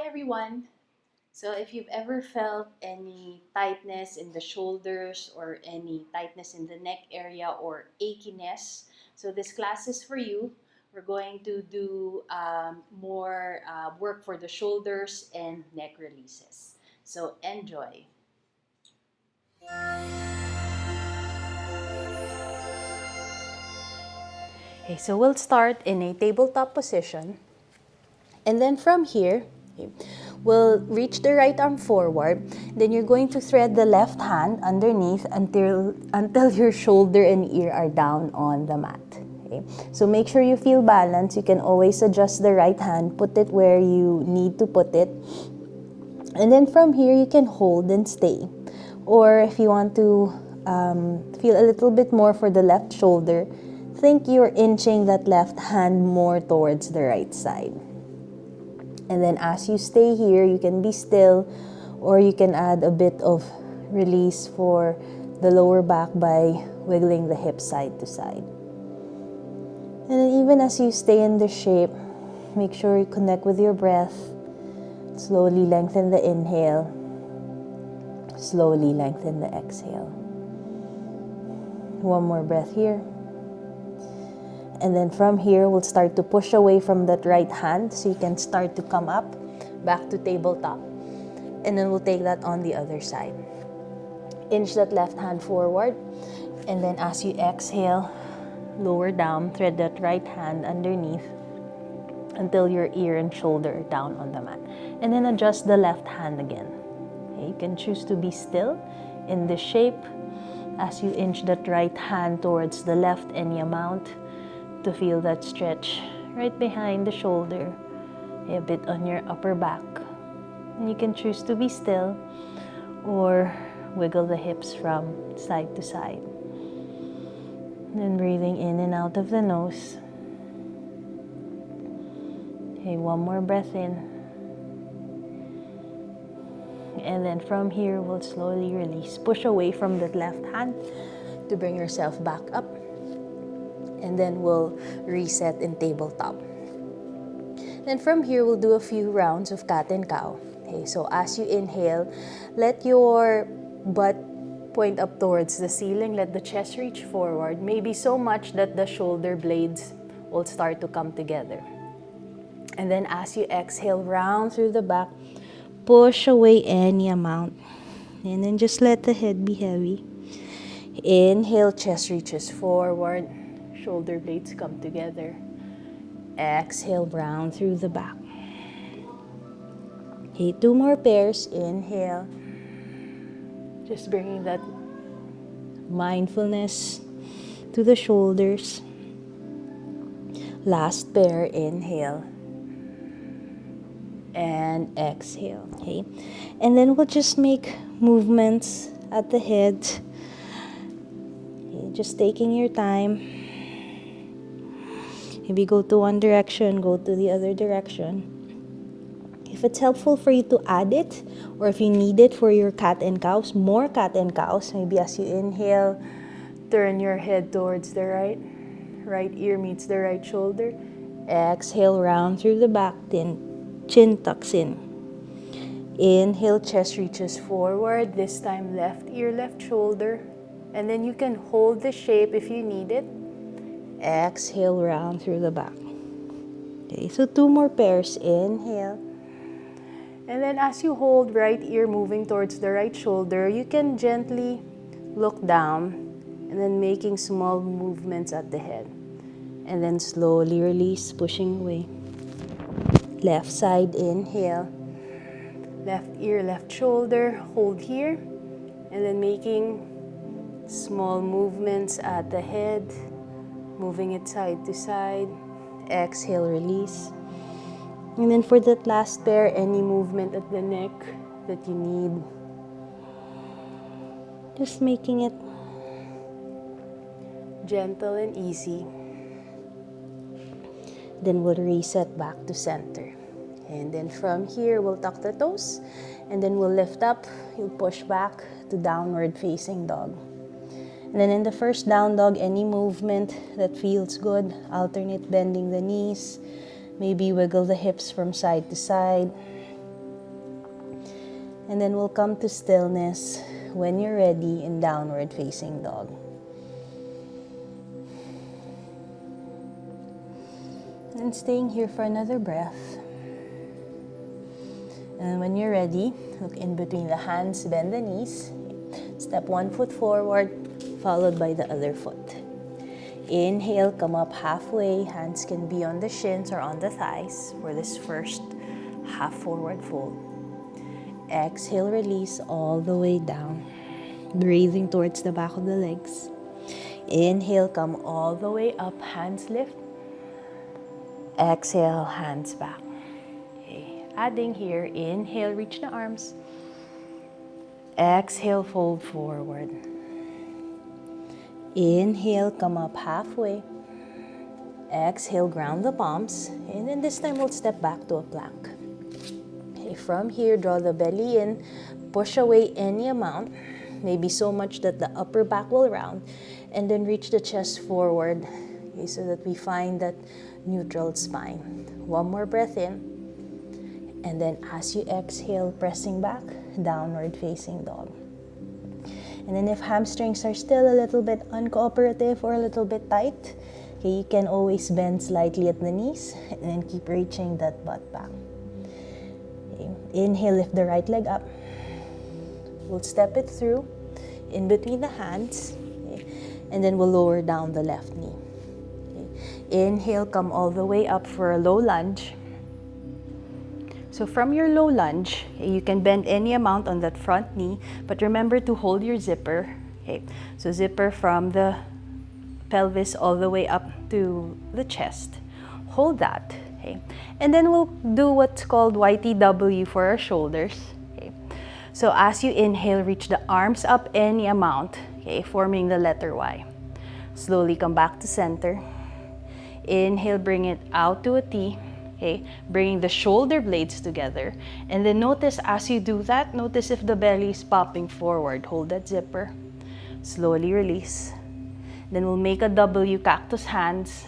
Hi everyone! So if you've ever felt any tightness in the shoulders or any tightness in the neck area or achiness, so this class is for you. We're going to do more work for the shoulders and neck releases. So enjoy! Okay, so we'll start in a tabletop position. And then from here, okay, we'll reach the right arm forward. Then you're going to thread the left hand underneath until your shoulder and ear are down on the mat. Okay? So make sure you feel balanced. You can always adjust the right hand, put it where you need to put it. And then from here, you can hold and stay. Or if you want to feel a little bit more for the left shoulder, think you're inching that left hand more towards the right side. And then as you stay here, you can be still, or you can add a bit of release for the lower back by wiggling the hips side to side. And then even as you stay in this shape, make sure you connect with your breath. Slowly lengthen the inhale. Slowly lengthen the exhale. One more breath here. And then from here, we'll start to push away from that right hand so you can start to come up, back to tabletop. And then we'll take that on the other side. Inch that left hand forward. And then as you exhale, lower down, thread that right hand underneath until your ear and shoulder are down on the mat. And then adjust the left hand again. Okay, you can choose to be still in this shape as you inch that right hand towards the left any amount to feel that stretch right behind the shoulder, a bit on your upper back. And you can choose to be still or wiggle the hips from side to side. Then breathing in and out of the nose. Okay, one more breath in. And then from here, we'll slowly release. Push away from that left hand to bring yourself back up. And then we'll reset in tabletop. Then from here, we'll do a few rounds of cat and cow. Okay, so as you inhale, let your butt point up towards the ceiling. Let the chest reach forward, maybe so much that the shoulder blades will start to come together. And then as you exhale, round through the back, push away any amount. And then just let the head be heavy. Inhale, chest reaches forward. Shoulder blades come together. Exhale, round through the back. Okay, 2 more pairs. Inhale. Just bringing that mindfulness to the shoulders. Last pair. Inhale. And exhale. Okay, and then we'll just make movements at the head. Okay, just taking your time. Maybe go to one direction, go to the other direction. If it's helpful for you to add it, or if you need it for your cat and cows, more cat and cows, maybe as you inhale, turn your head towards the right ear meets the right shoulder. Exhale, round through the back, then chin tucks in. Inhale, chest reaches forward, this time left ear, left shoulder. And then you can hold the shape if you need it. Exhale, round through the back. Okay, so 2 more pairs. Inhale. And then as you hold, right ear moving towards the right shoulder, you can gently look down and then making small movements at the head. And then slowly release, pushing away. Left side, inhale. Left ear, left shoulder, hold here. And then making small movements at the head. Moving it side to side. Exhale, release. And then for that last pair, any movement at the neck that you need. Just making it gentle and easy. Then we'll reset back to center. And then from here, we'll tuck the toes. And then we'll lift up. You'll push back to downward facing dog. And then in the first down dog, any movement that feels good, alternate bending the knees, maybe wiggle the hips from side to side. And then we'll come to stillness when you're ready in downward facing dog. And staying here for another breath. And when you're ready, look in between the hands, bend the knees. Step one foot forward, followed by the other foot. Inhale, come up halfway. Hands can be on the shins or on the thighs for this first half forward fold. Exhale, release all the way down. Breathing towards the back of the legs. Inhale, come all the way up, hands lift. Exhale, hands back. Okay. Adding here, inhale, reach the arms. Exhale, fold forward. Inhale, come up halfway. Exhale, ground the palms. And then this time we'll step back to a plank. Okay, from here, draw the belly in. Push away any amount. Maybe so much that the upper back will round. And then reach the chest forward. Okay, so that we find that neutral spine. One more breath in. And then as you exhale, pressing back, downward facing dog. And then if hamstrings are still a little bit uncooperative or a little bit tight, okay, you can always bend slightly at the knees and then keep reaching that butt back. Okay. Inhale, lift the right leg up. We'll step it through in between the hands, okay, and then we'll lower down the left knee. Okay. Inhale, come all the way up for a low lunge. So from your low lunge, okay, you can bend any amount on that front knee, but remember to hold your zipper. Okay, so zipper from the pelvis all the way up to the chest. Hold that. Okay, and then we'll do what's called YTW for our shoulders. Okay, so as you inhale, reach the arms up any amount. Okay, forming the letter Y. Slowly come back to center. Inhale, bring it out to a T. Okay, bringing the shoulder blades together. And then notice as you do that, notice if the belly is popping forward. Hold that zipper. Slowly release. Then we'll make a W, cactus hands,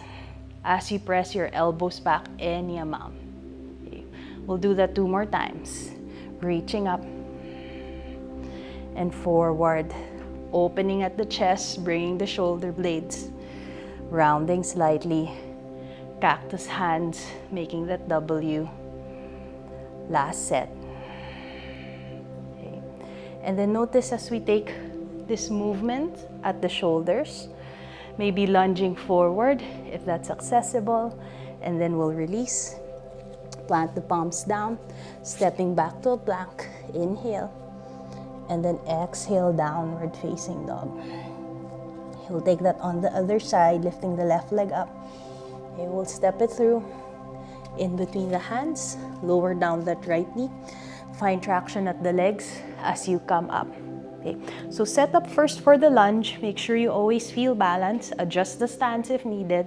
as you press your elbows back any amount. Okay, we'll do that 2 more times. Reaching up and forward. Opening at the chest, bringing the shoulder blades. Rounding slightly. Cactus hands, making that W. Last set. Okay. And then notice as we take this movement at the shoulders, maybe lunging forward if that's accessible, and then we'll release. Plant the palms down, stepping back to a plank. Inhale, and then exhale, downward facing dog. We'll take that on the other side, lifting the left leg up. Okay, we'll step it through in between the hands, lower down that right knee. Find traction at the legs as you come up. Okay, so set up first for the lunge. Make sure you always feel balance. Adjust the stance if needed.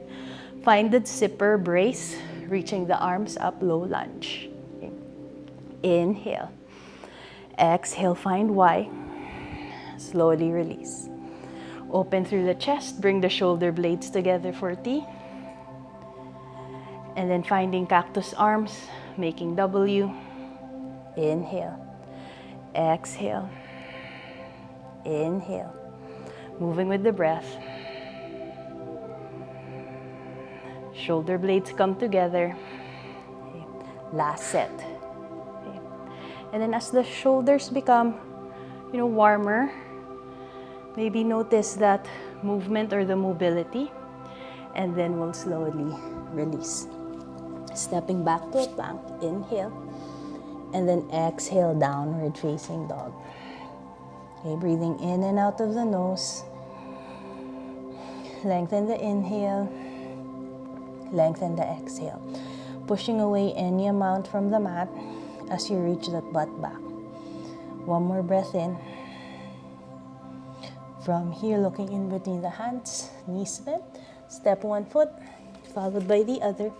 Find the zipper, brace, reaching the arms up, low lunge. Okay. Inhale. Exhale, find Y. Slowly release. Open through the chest, bring the shoulder blades together for T. And then finding cactus arms, making W. Inhale. Exhale. Inhale. Moving with the breath. Shoulder blades come together. Okay. Last set. Okay. And then as the shoulders become, warmer, maybe notice that movement or the mobility. And then we'll slowly release. Stepping back to a plank, inhale, and then exhale, downward facing dog. Okay, breathing in and out of the nose. Lengthen the inhale, lengthen the exhale. Pushing away any amount from the mat as you reach that butt back. One more breath in. From here, looking in between the hands, knees bent. Step one foot, followed by the other.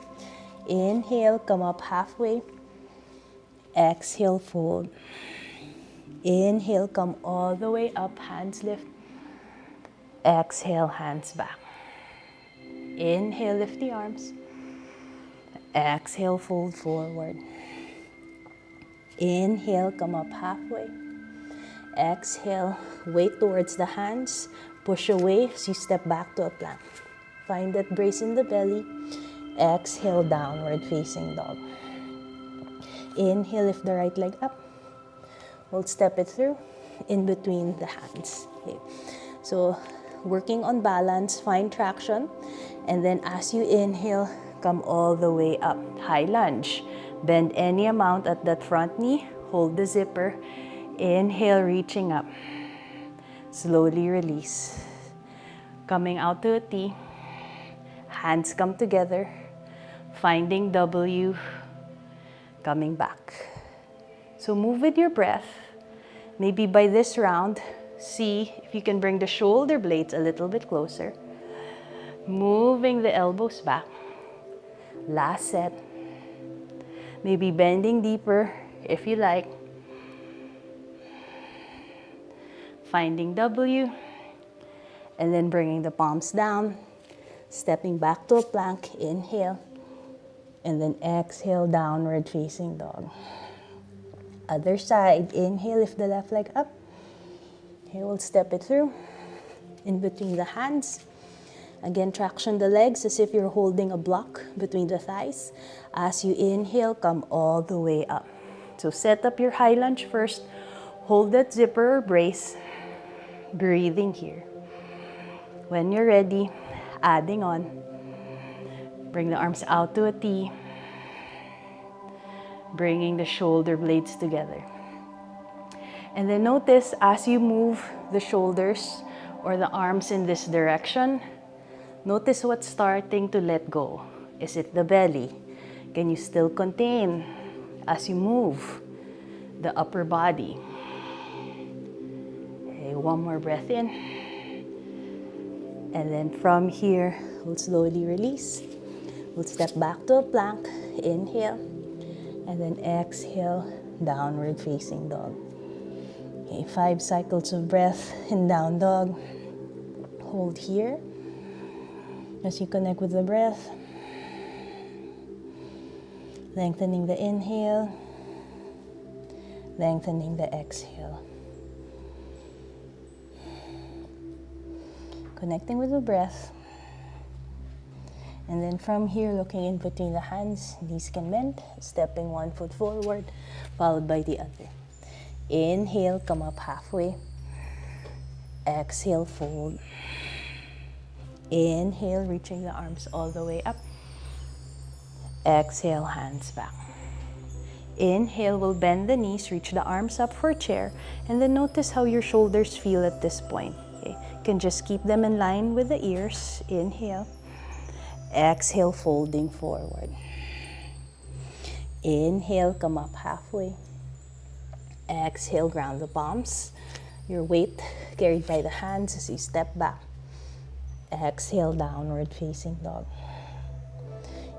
Inhale, come up halfway. Exhale, fold. Inhale, come all the way up, hands lift. Exhale, hands back. Inhale, lift the arms. Exhale, fold forward. Inhale, come up halfway. Exhale, weight towards the hands. Push away as you step back to a plank. Find that brace in the belly. Exhale, downward facing dog. Inhale, lift the right leg up. We'll step it through in between the hands. Okay. So working on balance, find traction. And then as you inhale, come all the way up. High lunge. Bend any amount at that front knee. Hold the zipper. Inhale, reaching up. Slowly release. Coming out to a T. Hands come together. Finding W. Coming back. So move with your breath. Maybe by this round, see if you can bring the shoulder blades a little bit closer. Moving the elbows back. Last set. Maybe bending deeper if you like. Finding W. And then bringing the palms down. Stepping back to a plank. Inhale. And then exhale, downward facing dog. Other side. Inhale, lift the left leg up. Okay, we'll step it through in between the hands. Again, traction the legs as if you're holding a block between the thighs. As you inhale, come all the way up. So set up your high lunge first. Hold that zipper or brace. Breathing here. When you're ready, adding on. Bring the arms out to a T. Bringing the shoulder blades together. And then notice as you move the shoulders or the arms in this direction, notice what's starting to let go. Is it the belly? Can you still contain as you move the upper body? Okay, one more breath in. And then from here, we'll slowly release. We'll step back to a plank. Inhale. And then exhale, downward facing dog. Okay, 5 cycles of breath in down dog. Hold here as you connect with the breath. Lengthening the inhale, lengthening the exhale. Connecting with the breath. And then from here, looking in between the hands, knees can bend, stepping one foot forward, followed by the other. Inhale, come up halfway. Exhale, fold. Inhale, reaching the arms all the way up. Exhale, hands back. Inhale, we'll bend the knees, reach the arms up for chair, and then notice how your shoulders feel at this point. Okay? You can just keep them in line with the ears. Inhale. Exhale, folding forward. Inhale, come up halfway. Exhale, ground the palms. Your weight carried by the hands as you step back. Exhale, downward facing dog.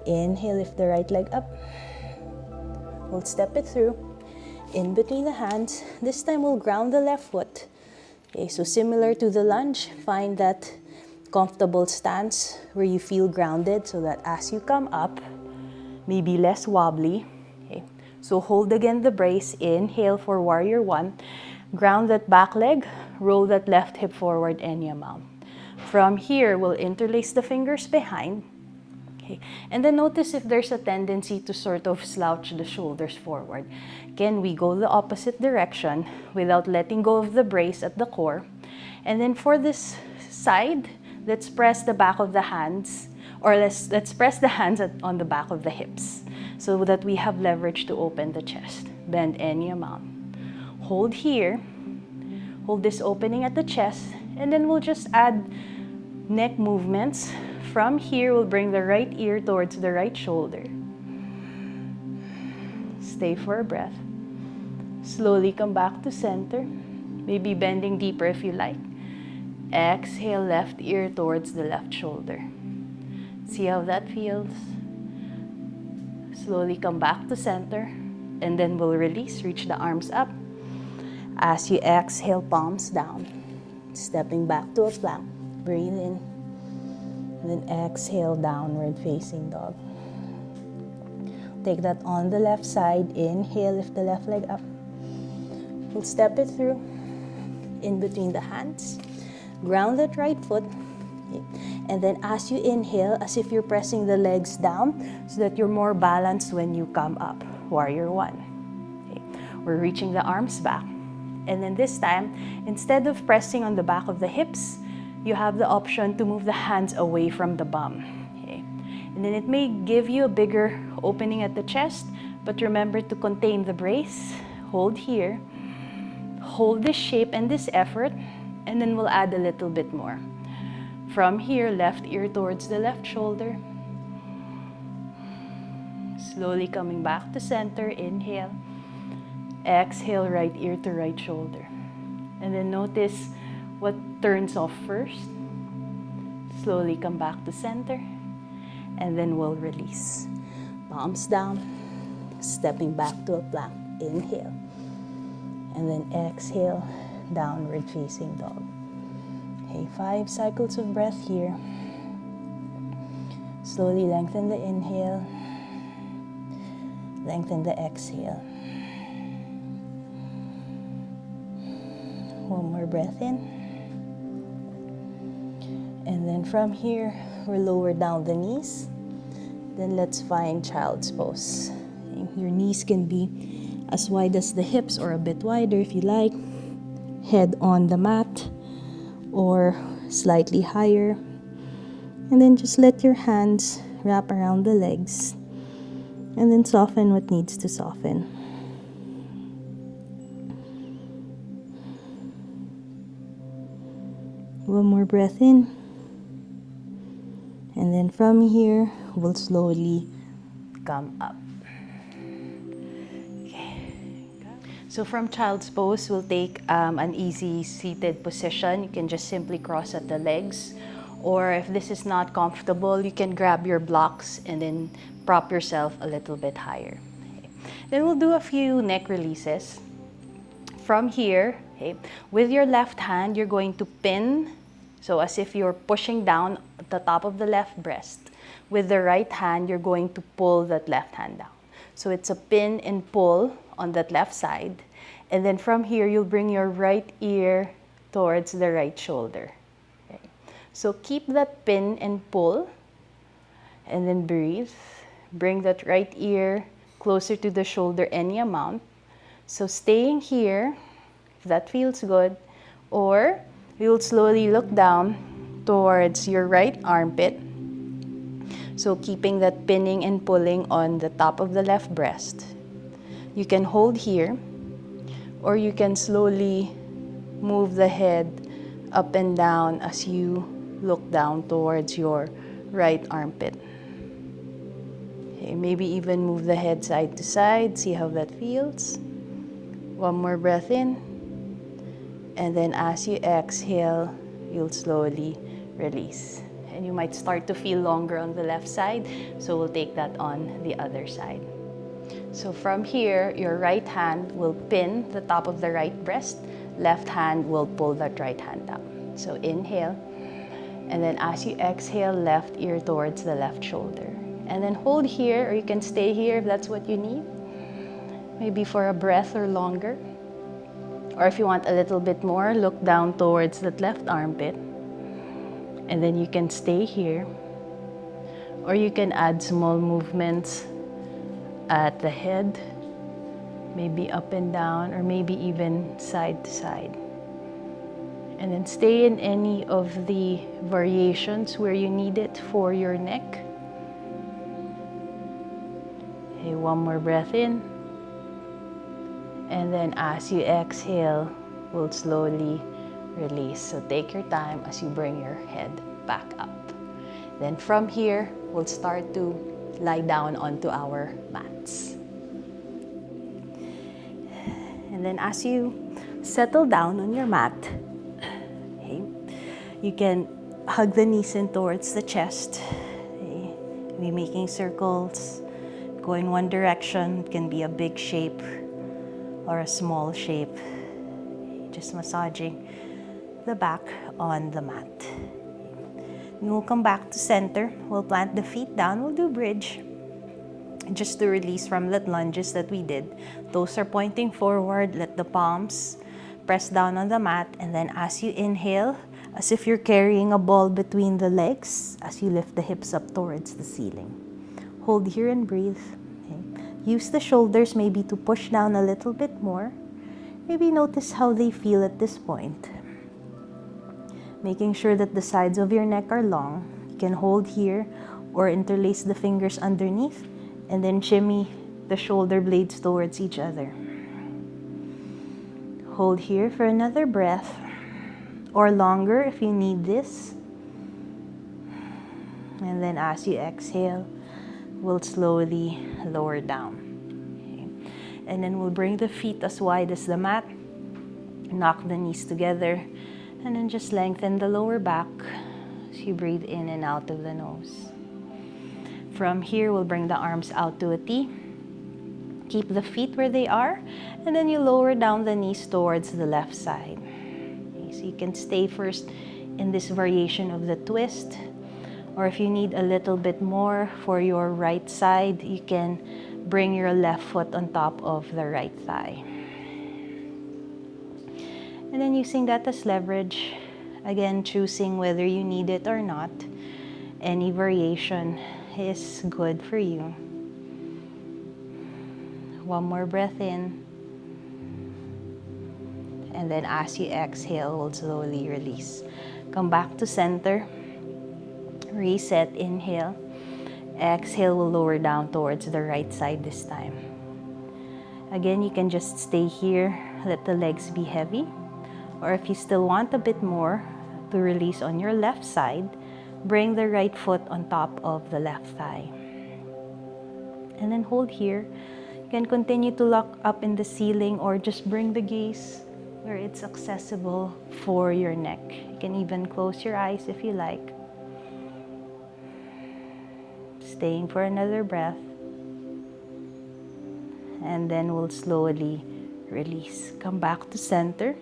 Inhale, lift the right leg up. We'll step it through in between the hands. This time we'll ground the left foot. Okay, so similar to the lunge, find that comfortable stance where you feel grounded so that as you come up, maybe less wobbly. Okay. So hold again the brace. Inhale for warrior one. Ground that back leg. Roll that left hip forward any amount. From here, we'll interlace the fingers behind. Okay. And then notice if there's a tendency to sort of slouch the shoulders forward. Again, we go the opposite direction without letting go of the brace at the core. And then for this side, let's press the back of the hands, or let's press the hands on the back of the hips so that we have leverage to open the chest. Bend any amount. Hold here. Hold this opening at the chest, and then we'll just add neck movements. From here, we'll bring the right ear towards the right shoulder. Stay for a breath. Slowly come back to center. Maybe bending deeper if you like. Exhale, left ear towards the left shoulder. See how that feels. Slowly come back to center, and then we'll release, reach the arms up. As you exhale, palms down. Stepping back to a plank. Breathe in. And then exhale, downward facing dog. take that on the left side. Inhale, lift the left leg up. We'll step it through in between the hands. Ground that right foot. Okay. And then as you inhale, as if you're pressing the legs down so that you're more balanced when you come up. Warrior one. Okay. We're reaching the arms back. And then this time, instead of pressing on the back of the hips, you have the option to move the hands away from the bum. Okay. And then it may give you a bigger opening at the chest, but remember to contain the brace. Hold here. Hold this shape and this effort, and then we'll add a little bit more. From here, left ear towards the left shoulder. Slowly coming back to center. Inhale. Exhale, right ear to right shoulder. And then notice what turns off first. Slowly come back to center. And then we'll release. Palms down. Stepping back to a plank. Inhale. And then exhale, downward facing dog. Okay, 5 cycles of breath here. Slowly lengthen the inhale. Lengthen the exhale. One more breath in. And then from here, we'll lower down the knees. Then let's find child's pose. Your knees can be as wide as the hips or a bit wider if you like. Head on the mat or slightly higher. And then just let your hands wrap around the legs. And then soften what needs to soften. One more breath in. And then from here, we'll slowly come up. Okay. So from child's pose, we'll take an easy seated position. You can just simply cross at the legs. Or if this is not comfortable, you can grab your blocks and then prop yourself a little bit higher. Okay. Then we'll do a few neck releases. From here, okay, with your left hand, you're going to pin. So as if you're pushing down at the top of the left breast. With the right hand, you're going to pull that left hand down. So it's a pin and pull on that left side. And then from here, you'll bring your right ear towards the right shoulder. Okay. So keep that pin and pull. And then breathe. Bring that right ear closer to the shoulder any amount. So staying here, if that feels good. Or you'll slowly look down towards your right armpit. So keeping that pinning and pulling on the top of the left breast. You can hold here, or you can slowly move the head up and down as you look down towards your right armpit. Okay, maybe even move the head side to side, see how that feels. One more breath in. And then as you exhale, you'll slowly release. And you might start to feel longer on the left side, so we'll take that on the other side. So from here, your right hand will pin the top of the right breast, left hand will pull that right hand down. So inhale, and then as you exhale, left ear towards the left shoulder. And then hold here, or you can stay here if that's what you need. Maybe for a breath or longer. Or if you want a little bit more, look down towards that left armpit. And then you can stay here. Or you can add small movements at the head. Maybe up and down, or maybe even side to side. And then stay in any of the variations where you need it for your neck. Okay, one more breath in. And then as you exhale, we'll slowly release. So take your time as you bring your head back up. Then from here, we'll start to lie down onto our mats. And then as you settle down on your mat, okay, you can hug the knees in towards the chest. Okay, be making circles, going one direction. It can be a big shape or a small shape, just massaging the back on the mat. And we'll come back to center. We'll plant the feet down. We'll do bridge. just to release from that lunges that we did. Toes are pointing forward. Let the palms press down on the mat, and then as you inhale, as if you're carrying a ball between the legs, as you lift the hips up towards the ceiling. Hold here and breathe. Okay. Use the shoulders maybe to push down a little bit more. Maybe notice how they feel at this point. Making sure that the sides of your neck are long. You can hold here or interlace the fingers underneath and then shimmy the shoulder blades towards each other. Hold here for another breath or longer if you need this. And then as you exhale, we'll slowly lower down. Okay. And then we'll bring the feet as wide as the mat. Knock the knees together. And then just lengthen the lower back as you breathe in and out of the nose. From here, we'll bring the arms out to a T. Keep the feet where they are, and then you lower down the knees towards the left side. Okay, so you can stay first in this variation of the twist, or if you need a little bit more for your right side, you can bring your left foot on top of the right thigh. And then using that as leverage, again choosing whether you need it or not. Any variation is good for you. One more breath in. And then as you exhale, we'll slowly release. Come back to center. Reset, inhale. Exhale, we'll lower down towards the right side this time. Again, you can just stay here. Let the legs be heavy. Or if you still want a bit more to release on your left side, bring the right foot on top of the left thigh. And then hold here. You can continue to lock up in the ceiling or just bring the gaze where it's accessible for your neck. You can even close your eyes if you like. Staying for another breath. And then we'll slowly release. Come back to center.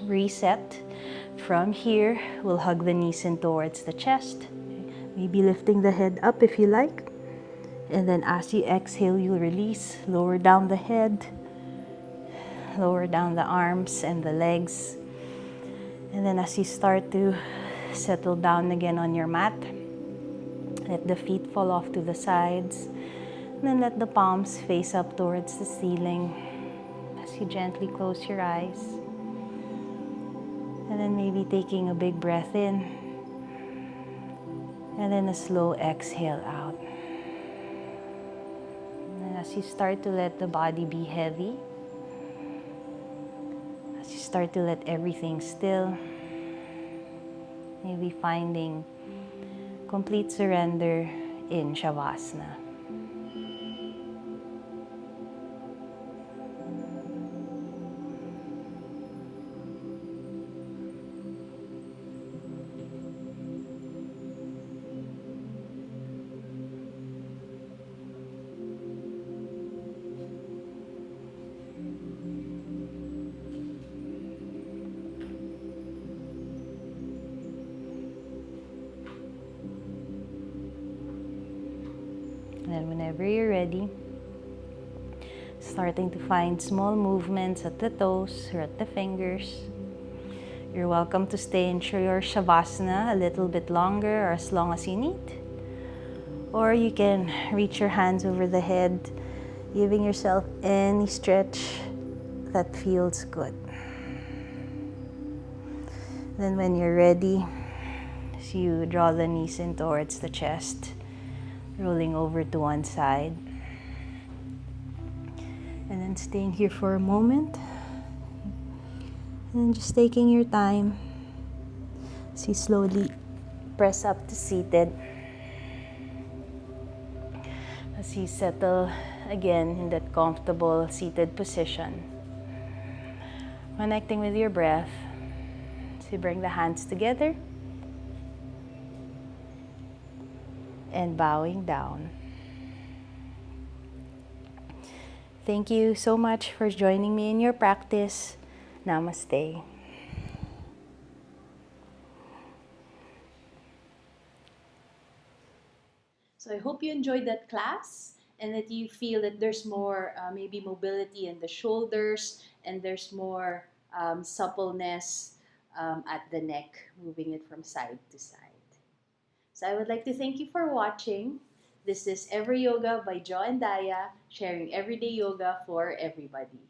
Reset. From here, we'll hug the knees in towards the chest. Maybe lifting the head up if you like. And then as you exhale, you release. Lower down the head. Lower down the arms and the legs. And then as you start to settle down again on your mat, let the feet fall off to the sides. And then let the palms face up towards the ceiling. As you gently close your eyes. And then maybe taking a big breath in. And then a slow exhale out. And as you start to let the body be heavy, as you start to let everything still, maybe finding complete surrender in Shavasana. And then whenever you're ready, starting to find small movements at the toes or at the fingers. You're welcome to stay in your Shavasana a little bit longer or as long as you need. Or you can reach your hands over the head, giving yourself any stretch that feels good. Then when you're ready, so you draw the knees in towards the chest, rolling over to one side. And then staying here for a moment. And just taking your time. So you slowly press up to seated. As you settle again in that comfortable seated position. Connecting with your breath. So you bring the hands together. And bowing down. Thank you so much for joining me in your practice. Namaste. So So I hope you enjoyed that class and that you feel that there's more maybe mobility in the shoulders and there's more suppleness at the neck, moving it from side to side. So I would like to thank you for watching. This is Ever Yoga by Jo and Daya, sharing everyday yoga for everybody.